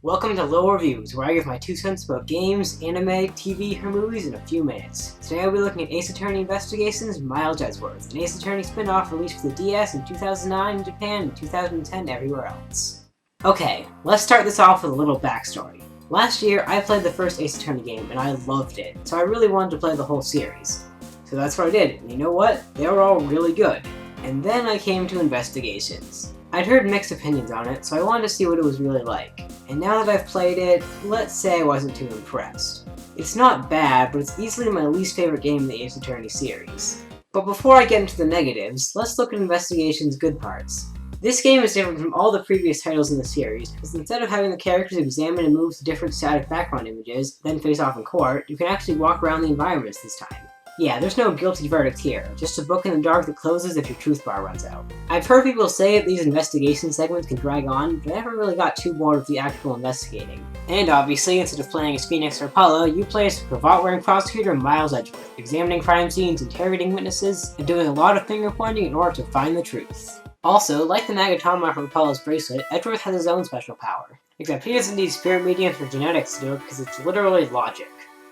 Welcome to Low Reviews, where I give my 2 cents about games, anime, TV, or movies in a few minutes. Today I'll be looking at Ace Attorney Investigations Miles Edgeworth, an Ace Attorney spin-off released for the DS in 2009 in Japan and 2010 everywhere else. Okay, let's start this off with a little backstory. Last year, I played the first Ace Attorney game and I loved it, so I really wanted to play the whole series. So that's what I did, and you know what? They were all really good. And then I came to Investigations. I'd heard mixed opinions on it, so I wanted to see what it was really like. And now that I've played it, let's say I wasn't too impressed. It's not bad, but it's easily my least favorite game in the Ace Attorney series. But before I get into the negatives, let's look at Investigation's good parts. This game is different from all the previous titles in the series, because instead of having the characters examine and move to different static background images, then face off in court, you can actually walk around the environments this time. Yeah, there's no guilty verdict here, just a book in the dark that closes if your truth bar runs out. I've heard people say that these investigation segments can drag on, but I never really got too bored with the actual investigating. And obviously, instead of playing as Phoenix or Apollo, you play as cravat-wearing prosecutor Miles Edgeworth, examining crime scenes, interrogating witnesses, and doing a lot of finger-pointing in order to find the truth. Also, like the Magatama from Apollo's bracelet, Edgeworth has his own special power. Except he doesn't need spirit mediums or genetics to do it because it's literally logic.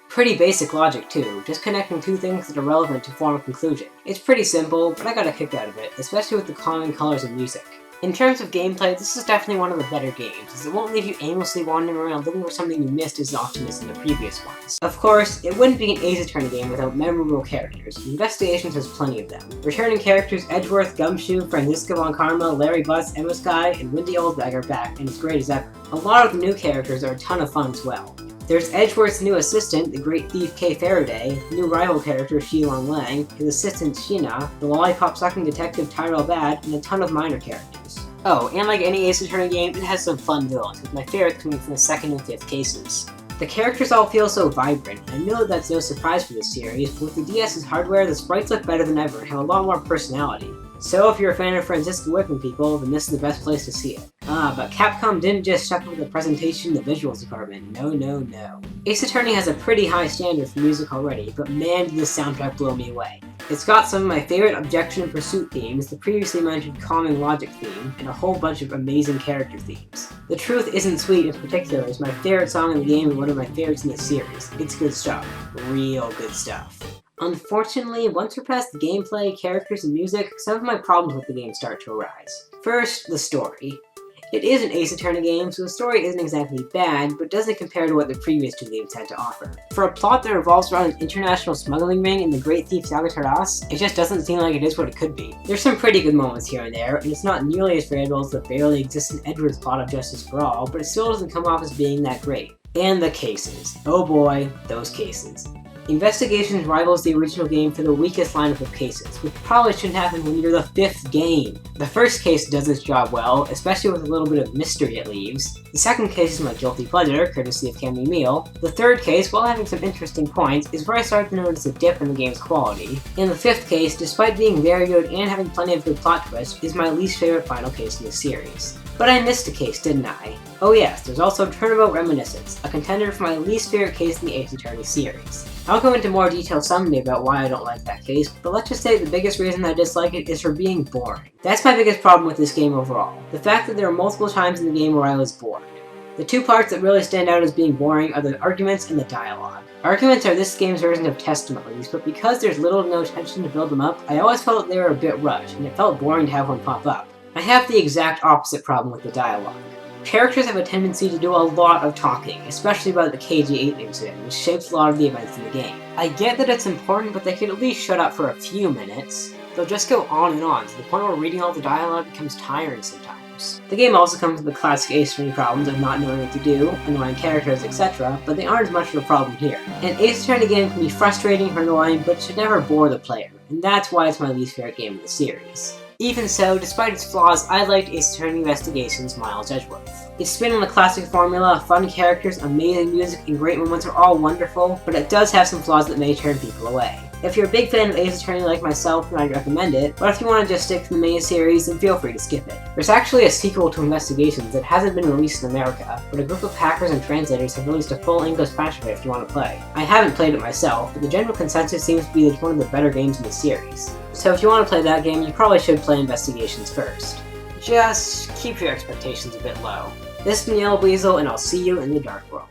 Pretty basic logic too, just connecting two things that are relevant to form a conclusion. It's pretty simple, but I got a kick out of it, especially with the calming colors and music. In terms of gameplay, this is definitely one of the better games, as it won't leave you aimlessly wandering around looking for something you missed as often as in the previous ones. Of course, it wouldn't be an Ace Attorney game without memorable characters. Investigations has plenty of them. Returning characters Edgeworth, Gumshoe, Franziska von Karma, Larry Butts, Emma Skye, and Wendy Oldbag are back, and as great as ever. A lot of the new characters are a ton of fun as well. There's Edgeworth's new assistant, the great thief Kay Faraday, new rival character Shilong Lang, his assistant Sheena, the lollipop-sucking detective Tyrell Bad, and a ton of minor characters. Oh, and like any Ace Attorney game, it has some fun villains, with my favorite coming from the 2nd and 5th cases. The characters all feel so vibrant, and I know that that's no surprise for this series, but with the DS's hardware, the sprites look better than ever and have a lot more personality. So if you're a fan of Franziska whipping people, then this is the best place to see it. But Capcom didn't just step up with the presentation in the visuals department. No. Ace Attorney has a pretty high standard for music already, but man did this soundtrack blow me away. It's got some of my favorite Objection and Pursuit themes, the previously mentioned Calming Logic theme, and a whole bunch of amazing character themes. The Truth Isn't Sweet in particular is my favorite song in the game and one of my favorites in the series. It's good stuff. Real good stuff. Unfortunately, once we're past the gameplay, characters, and music, some of my problems with the game start to arise. First, the story. It is an Ace Attorney game, so the story isn't exactly bad, but doesn't compare to what the previous two games had to offer. For a plot that revolves around an international smuggling ring and the great thief Saga Taras, it just doesn't seem like it is what it could be. There's some pretty good moments here and there, and it's not nearly as variable as the barely existent Edgeworth's plot of Justice for All, but it still doesn't come off as being that great. And the cases. Oh boy, those cases. Investigations rivals the original game for the weakest lineup of cases, which probably shouldn't happen when you're the 5th game. The first case does its job well, especially with a little bit of mystery it leaves. The second case is my guilty pleasure, courtesy of Cammy Meal. The third case, while having some interesting points, is where I started to notice a dip in the game's quality. And the 5th case, despite being very good and having plenty of good plot twists, is my least favorite final case in the series. But I missed a case, didn't I? Oh yes, there's also Turnabout Reminiscence, a contender for my least favorite case in the Ace Attorney series. I'll go into more detail someday about why I don't like that case, but let's just say the biggest reason I dislike it is for being boring. That's my biggest problem with this game overall, the fact that there are multiple times in the game where I was bored. The two parts that really stand out as being boring are the arguments and the dialogue. Arguments are this game's version of testimonies, but because there's little to no attention to build them up, I always felt that they were a bit rushed, and it felt boring to have one pop up. I have the exact opposite problem with the dialogue. Characters have a tendency to do a lot of talking, especially about the KG-8 incident, which shapes a lot of the events in the game. I get that it's important, but they could at least shut up for a few minutes. They'll just go on and on, to the point where reading all the dialogue becomes tiring sometimes. The game also comes with the classic Ace Attorney problems of not knowing what to do, annoying characters, etc., but they aren't as much of a problem here. An Ace Attorney game can be frustrating or annoying, but it should never bore the player, and that's why it's my least favorite game in the series. Even so, despite its flaws, I liked Ace Attorney Investigations Miles Edgeworth. Its spin on the classic formula, fun characters, amazing music, and great moments are all wonderful, but it does have some flaws that may turn people away. If you're a big fan of Ace Attorney like myself, then I'd recommend it, but if you want to just stick to the main series, then feel free to skip it. There's actually a sequel to Investigations that hasn't been released in America, but a group of hackers and translators have released a full English patch of it if you want to play. I haven't played it myself, but the general consensus seems to be that it's one of the better games in the series. So if you want to play that game, you probably should play Investigations first. Just keep your expectations a bit low. This has been Yellow Weasel, and I'll see you in the dark world.